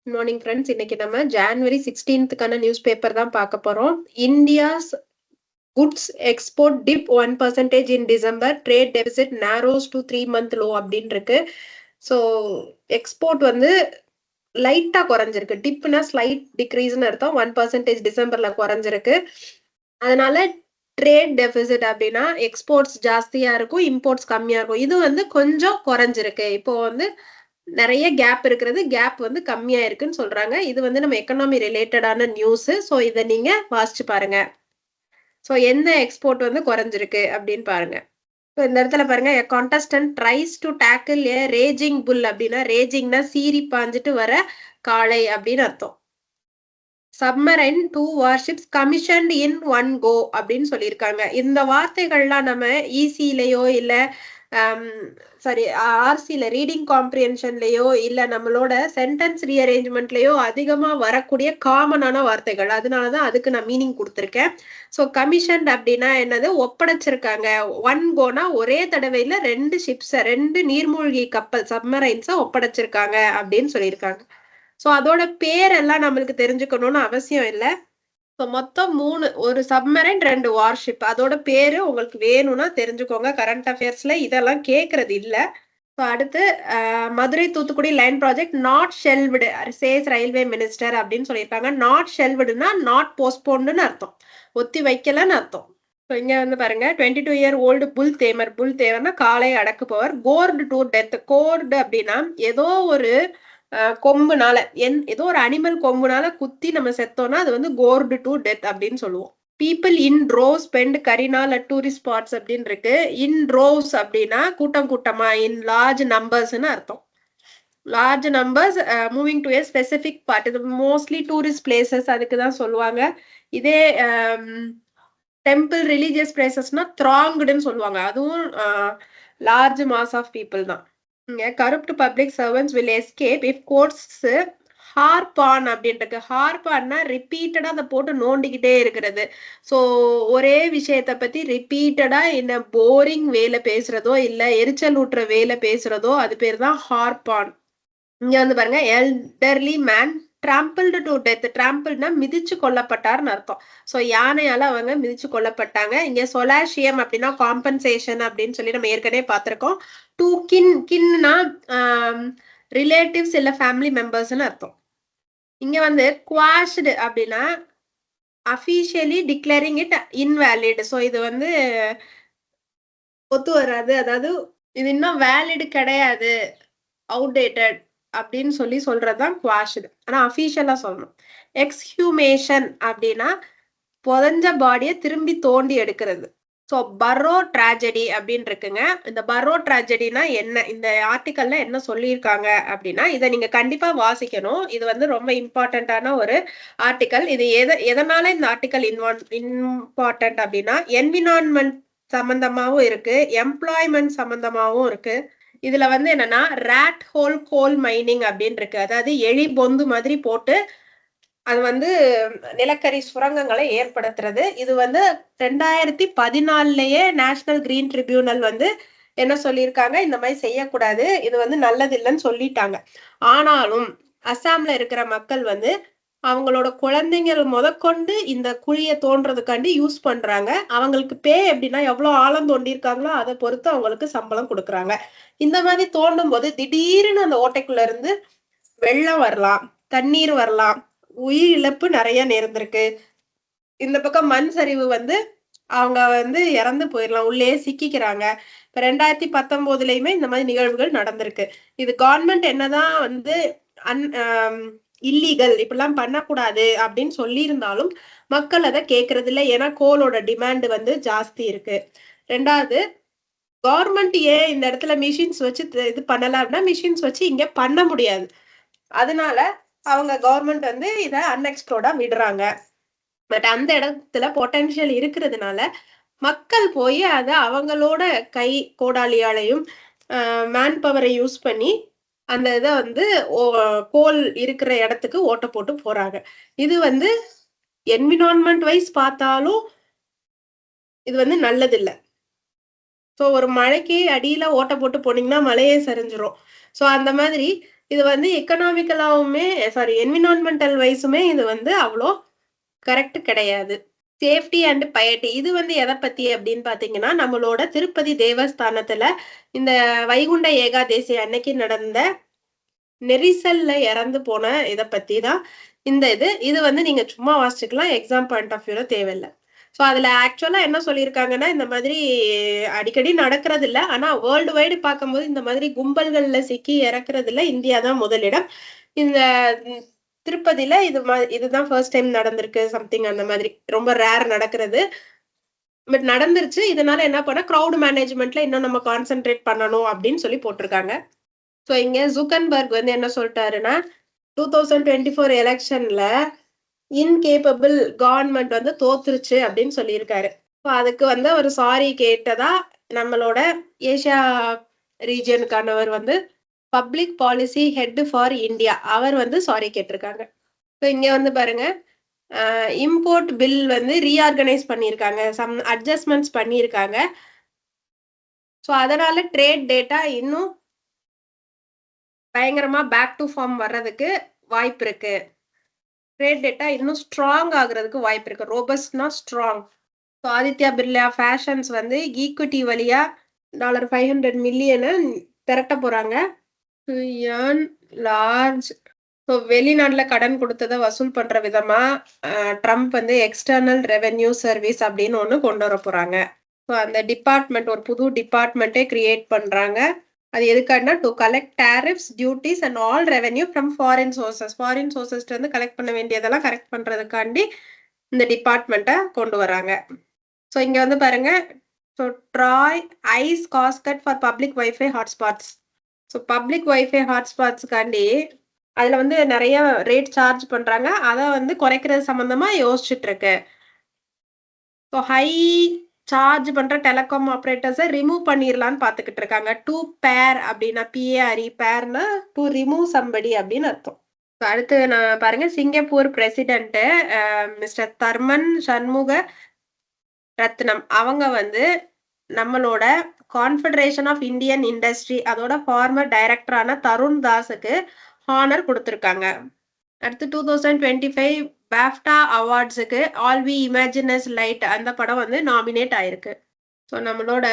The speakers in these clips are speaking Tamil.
Good morning friends. இன்னைக்கு நம்ம ஜான்வரி 16க்கான நியூஸ் பேப்பர் தான் பார்க்க போறோம். India's goods export dip 1% in December, trade deficit narrows to 3-month low அப்படின்னு இருக்கு. ஸோ எக்ஸ்போர்ட் வந்து லைட்டா குறைஞ்சிருக்கு. டிப்னா ஸ்லைட் டிக்ரீஸ்னு அர்த்தம். 1% டிசம்பர்ல குறைஞ்சிருக்கு. அதனால ட்ரேட் டெபிசிட் அப்படின்னா எக்ஸ்போர்ட்ஸ் ஜாஸ்தியா இருக்கும், இம்போர்ட்ஸ் கம்மியா இருக்கும். இது வந்து கொஞ்சம் குறைஞ்சிருக்கு. இப்போ வந்து நிறைய கேப் இருக்கிறது, கேப் வந்து கம்மியா இருக்குன்னு சொல்றாங்க. இது வந்து நம்ம எக்கனாமி ரிலேட்டடான நியூஸ். ஸோ இதை நீங்க வாசிச்சு பாருங்க. ஸோ எந்த எக்ஸ்போர்ட் வந்து குறைஞ்சிருக்கு அப்படின்னு பாருங்க. ஸோ இந்த இடத்துல பாருங்க, a contestant tries to tackle a raging bull அப்படின்னா, ரேஜிங்னா சீறி பாஞ்சிட்டு வர காளை அப்படின்னு அர்த்தம். சப்மரைன் 2 வார்ஷிப்ஸ் கமிஷன்ட் இன் 1 go அப்படின்னு சொல்லியிருக்காங்க. இந்த வார்த்தைகள்லாம் நம்ம இசிலயோ இல்ல சாரி ஆர்சில ரீடிங் காம்ப்ரிஹென்ஷன்லயோ இல்ல நம்மளோட சென்டென்ஸ் ரீஅரேஞ்ச்மெண்ட்லயோ அதிகமா வரக்கூடிய காமனான வார்த்தைகள். அதனாலதான் அதுக்கு நான் மீனிங் கொடுத்துருக்கேன். ஸோ கமிஷன்ட் அப்படின்னா என்னது? ஒப்படைச்சிருக்காங்க. 1 goனா ஒரே தடவையில 2 ஷிப்ஸ், 2 நீர்மூழ்கி கப்பல் சப்மரைன்ஸை ஒப்படைச்சிருக்காங்க அப்படின்னு சொல்லியிருக்காங்க. ஸோ அதோட பேரெல்லாம் நம்மளுக்கு தெரிஞ்சுக்கணும்னு அவசியம் இல்லை. ஸோ மொத்தம் 3, ஒரு சப்மரைன் 2 வார்ஷிப். அதோட பேரு உங்களுக்கு வேணும்னா தெரிஞ்சுக்கோங்க. கரண்ட் அஃபேர்ஸ்ல இதெல்லாம் கேட்கறது இல்லை. ஸோ அடுத்து Madurai Thoothukudi line project not shelved says railway minister அப்படின்னு சொல்லியிருக்காங்க. நாட் ஷெல்வ்டுனா நாட் போஸ்ட்போன்டுன்னு அர்த்தம், ஒத்தி வைக்கலன்னு அர்த்தம். ஸோ இங்க வந்து பாருங்க, 22-year old புல் தேமர். புல் தேமர்னா காலை அடக்குபவர். Gored to death. கோர்டு அப்படின்னா ஏதோ ஒரு கொம்புனால ஏதோ ஒரு அனிமல் கொம்புனால குத்தி நம்ம செத்தோம்னா அது வந்து கோர்டு டு டெத் அப்படின்னு சொல்லுவோம். பீப்புள் இன் ட்ரோவ்ஸ் ஸ்பெண்ட் கரினால் அட் டூரிஸ்ட் ஸ்பாட்ஸ் அப்படின்னு இருக்கு. இன் ட்ரோவ்ஸ் அப்படின்னா கூட்டம் கூட்டமா, இன் லார்ஜ் நம்பர்ஸ்னு அர்த்தம். Large numbers moving to A specific part. இது மோஸ்ட்லி டூரிஸ்ட் பிளேசஸ் அதுக்கு தான் சொல்லுவாங்க. இதே டெம்பிள் ரிலீஜியஸ் பிளேசஸ்னா த்ராங்டுன்னு சொல்லுவாங்க. அதுவும் லார்ஜ் மாஸ் ஆஃப் பீப்புள் தான். இங்க corrupt public servants will escape if courts harp on அப்படின்ட்டு. ஹார்பான்னா ரிப்பீட்டடா அதை போட்டு நோண்டிக்கிட்டே இருக்கிறது. ஸோ ஒரே விஷயத்த பத்தி ரிப்பீட்டடா இந்த போரிங் வேலை பேசுறதோ இல்ல எரிச்சல் ஊட்டுற வேலை பேசுறதோ அது பேர் தான் ஹார்பான். இங்க வந்து பாருங்க, எல்டர்லி மேன் டிராம்பிள்டு டு டெத். டிராம்பிள்னா மிதிச்சு கொல்லப்பட்டார்னு அர்த்தம். ஸோ யானையால அவங்க மிதிச்சு கொல்லப்பட்டாங்க. இங்க சொலாஷியம் அப்படின்னா காம்பன்சேஷன் அப்படின்னு சொல்லி நம்ம ஏற்கனவே பார்த்திருக்கோம். டூ கின்னா ரிலேட்டிவ்ஸ் இல்ல ஃபேமிலி மெம்பர்ஸ்னு அர்த்தம். இங்க வந்து குவாஷ்டு அப்படின்னா officially declaring it invalid. So இது வந்து ஒத்து வராது, அதாவது இது இன்னும் வேலிட் கிடையாது, அவுடேட்டட் அப்படின்னு சொல்லி சொல்றதுதான் குவாஷ்டு. ஆனா அஃபிஷியலா சொல்லணும். எக்ஸ்ஹியூமேஷன் அப்படின்னா புதஞ்ச பாடியை திரும்பி தோண்டி எடுக்கிறது. ஸோ பரோ ட்ராஜடி அப்படின்னு இருக்குங்க. இந்த பரோ ட்ராஜடினா என்ன, இந்த ஆர்டிக்கல்ல என்ன சொல்லியிருக்காங்க அப்படின்னா இதை நீங்க கண்டிப்பா வாசிக்கணும். இது வந்து ரொம்ப இம்பார்ட்டன்டான ஒரு ஆர்டிக்கல். இது எதனால இந்த ஆர்டிக்கல் இம்பார்ட்டன்ட் அப்படின்னா என்விரான்மெண்ட் சம்பந்தமாவும் இருக்கு, எம்ப்ளாய்மெண்ட் சம்பந்தமாவும் இருக்கு. இதுல வந்து என்னன்னா ரேட் ஹோல் கோல் மைனிங் அப்படின்னு இருக்கு. அதாவது எலி பொந்து மாதிரி போட்டு அது வந்து நிலக்கரி சுரங்கங்களை ஏற்படுத்துறது. இது வந்து 2014லயே நேஷனல் கிரீன் ட்ரிபியூனல் வந்து என்ன சொல்லியிருக்காங்க, இந்த மாதிரி செய்யக்கூடாது, இது வந்து நல்லது இல்லைன்னு சொல்லிட்டாங்க. ஆனாலும் அசாம்ல இருக்கிற மக்கள் வந்து அவங்களோட குழந்தைங்கள் முதற்கொண்டு இந்த குழியை தோன்றதுக்காண்டி யூஸ் பண்றாங்க. அவங்களுக்கு பே எப்படின்னா எவ்வளவு ஆழம் தோண்டியிருக்காங்களோ அதை பொறுத்து அவங்களுக்கு சம்பளம் கொடுக்குறாங்க. இந்த மாதிரி தோண்டும் போது திடீர்னு அந்த ஓட்டைக்குள்ள இருந்து வெள்ளம் வரலாம், தண்ணீர் வரலாம், உயிர் இழப்பு நிறைய நேர்ந்திருக்கு. இந்த பக்கம் மண் சரிவு வந்து அவங்க வந்து இறந்து போயிடலாம், உள்ளே சிக்கிக்கிறாங்க. இப்ப 2019லயுமே இந்த மாதிரி நிகழ்வுகள் நடந்திருக்கு. இது கவர்மெண்ட் என்னதான் வந்து இல்லீகல் இப்படிலாம் பண்ணக்கூடாது அப்படின்னு சொல்லியிருந்தாலும் மக்கள் அதை கேட்கறது இல்லை. ஏன்னா கோலோட டிமாண்ட் வந்து ஜாஸ்தி இருக்கு. ரெண்டாவது, கவர்மெண்ட் ஏன் இந்த இடத்துல மிஷின்ஸ் வச்சு இது பண்ணல அப்படின்னா மிஷின்ஸ் வச்சு இங்க பண்ண முடியாது. அதனால அவங்க கவர்மெண்ட் வந்து இதை அன்எக்ஸ்ப்ளோர்டா விடுறாங்க. பட் அந்த இடத்துல பொட்டன்ஷியல் இருக்கிறதுனால மக்கள் போய் அதை அவங்களோட கை கோடாலியாலையும் மேன் பவரை யூஸ் பண்ணி அந்த இதை வந்து கோல் இருக்கிற இடத்துக்கு ஓட்ட போட்டு போறாங்க. இது வந்து என்விரான்மெண்ட் வைஸ் பார்த்தாலும் இது வந்து நல்லது இல்லை. ஸோ ஒரு மழைக்கு அடியில ஓட்ட போட்டு போனீங்கன்னா மழையே சரிஞ்சிரும். ஸோ அந்த மாதிரி இது வந்து எக்கனாமிக்கலாவுமே என்விரான்மெண்டல் வைஸுமே இது வந்து அவ்வளோ கரெக்ட் கிடையாது. சேஃப்டி அண்ட் பயட்டி இது வந்து எதை பத்தி அப்படின்னு பாத்தீங்கன்னா, நம்மளோட திருப்பதி தேவஸ்தானத்துல இந்த வைகுண்ட ஏகாதேசி அன்னைக்கு நடந்த நெரிசல்ல இறந்து போன இத பத்தி தான் இந்த இது வந்து நீங்க சும்மா வாசிச்சுக்கலாம். எக்ஸாம் பாயிண்ட் ஆஃப் வியூல தேவையில்ல. ஸோ அதுல ஆக்சுவலா என்ன சொல்லியிருக்காங்கன்னா, இந்த மாதிரி அடிக்கடி நடக்கிறது இல்ல. ஆனா வேர்ல்டு வைடு பார்க்கும்போது இந்த மாதிரி கும்பல்கள்ல சிக்கி இறக்குறதுல இந்தியா தான் முதலிடம். இந்த திருப்பதியில இதுதான் ஃபர்ஸ்ட் டைம் நடந்திருக்கு சம்திங் அந்த மாதிரி. ரொம்ப ரேர் நடக்கிறது. பட் நடந்துருச்சு. இதனால என்ன பண்ண கிரவுட் மேனேஜ்மென்ட்ல இன்னும் நம்ம கான்சென்ட்ரேட் பண்ணணும் அப்படின்னு சொல்லி போட்டிருக்காங்க. ஸோ இங்க ஜுக்கன்பர்க் வந்து என்ன சொல்லிட்டாருன்னா 2024 எலெக்ஷன்ல இன்கேப்பபிள் கவர்மெண்ட் வந்து தோத்துருச்சு அப்படின்னு சொல்லியிருக்காரு. அதுக்கு வந்து அவர் சாரி கேட்டதா நம்மளோட ஏசியா ரீஜனுக்கானவர் வந்து public policy head for India அவர் வந்து சாரி கேட்டிருக்காங்க. ஸோ இங்க வந்து பாருங்க இம்போர்ட் பில் வந்து ரீஆர்கனைஸ் பண்ணியிருக்காங்க, சம் அட்ஜஸ்ட்மெண்ட்ஸ் பண்ணியிருக்காங்க. ஸோ அதனால ட்ரேட் டேட்டா இன்னும் பயங்கரமா பேக் டு ஃபார்ம் வர்றதுக்கு வாய்ப்பு இருக்கு. ட்ரேட் டேட்டா இன்னும் ஸ்ட்ராங் ஆகுறதுக்கு வாய்ப்பு இருக்கு. ரோபஸ்ட்னா strong. So Aditya Birla fashions வந்து ஈக்விட்டி வழியா $500 மில்லியனை திரட்ட போறாங்க. லார்ஜ் ஸோ வெளிநாட்டுல கடன் கொடுத்ததை வசூல் பண்ற விதமா ட்ரம்ப் வந்து எக்ஸ்டர்னல் ரெவென்யூ சர்வீஸ் அப்படின்னு ஒண்ணு கொண்டு வர போறாங்க. ஸோ அந்த டிபார்ட்மெண்ட் ஒரு புது டிபார்ட்மெண்ட்டே கிரியேட் பண்றாங்க. அது எதுக்காகனா to collect tariffs, duties and all revenue from foreign sources. Foreign சோர்சஸ்ல இருந்து கலெக்ட் பண்ண வேண்டியதெல்லாம் கரெக்ட் பண்றதுக்காண்டி இந்த டிபார்ட்மெண்ட்டை கொண்டு வராங்க. ஸோ இங்க வந்து பாருங்க, so TRAI eyes cost cut for public wifi hotspots. So public wifi ஹாட்ஸ்பாட்ஸ்க்காண்டி அதுல வந்து நிறைய ரேட் சார்ஜ் பண்றாங்க. அதை வந்து குறைக்கிறது சம்பந்தமா யோசிச்சுட்டு இருக்கு. ஸோ ஹை சார்ஜ் பண்ற டெலிகாம் ஆப்ரேட்டர்ஸை ரிமூவ் பண்ணிடலான்னு பார்த்துக்கிட்டு இருக்காங்க. டு பேர் அப்படின்னா பிஏஆர்இ பேர்னா டு ரிமூவ் சம்படி அப்படின்னு அர்த்தம். அடுத்து நான் பாருங்க, Singapore president Mr Tharman Shanmuga Ratnam அவங்க வந்து நம்மளோட கான்ஃபெடரேஷன் ஆஃப் இந்தியன் இண்டஸ்ட்ரி அதோட ஃபார்மர் டைரக்டரான தருண் தாஸுக்கு ஹானர் கொடுத்துருக்காங்க. அடுத்து 2025 பாஃப்டா அவார்ட்ஸுக்கு ஆல் வி இமேஜினஸ் லைட் அந்த படம் வந்து நாமினேட் ஆயிருக்கு. ஸோ நம்மளோட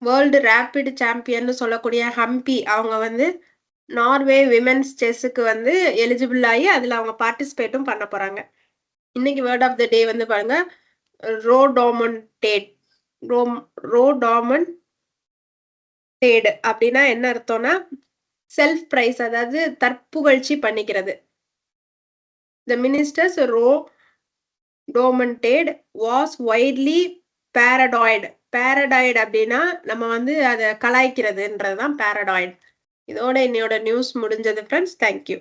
வேர்ல்டு ரேபிட் சாம்பியன் சொல்லக்கூடிய ஹம்பி அவங்க வந்து நார்வே விமென்ஸ் செஸ்ஸுக்கு வந்து எலிஜிபிள் ஆகி அதில் அவங்க பார்ட்டிசிபேட்டும் பண்ண போறாங்க. இன்னைக்கு வேர்ட் ஆஃப் த டே வந்து பாருங்க, ரோடாமன்டேட். ரோடாமன்டேட் அப்படின்னா என்ன அர்த்தம்னா செல்ஃப் பிரைஸ், அதாவது தற்புகழ்ச்சி பண்ணிக்கிறது. The minister's rodomontade was widely parodied. Parodied அப்படின்னா நம்ம வந்து அதை கலாய்க்கிறதுன்றதுதான் parodied. இதோட என்னோட நியூஸ் முடிஞ்சது ஃப்ரெண்ட்ஸ். தேங்க்யூ.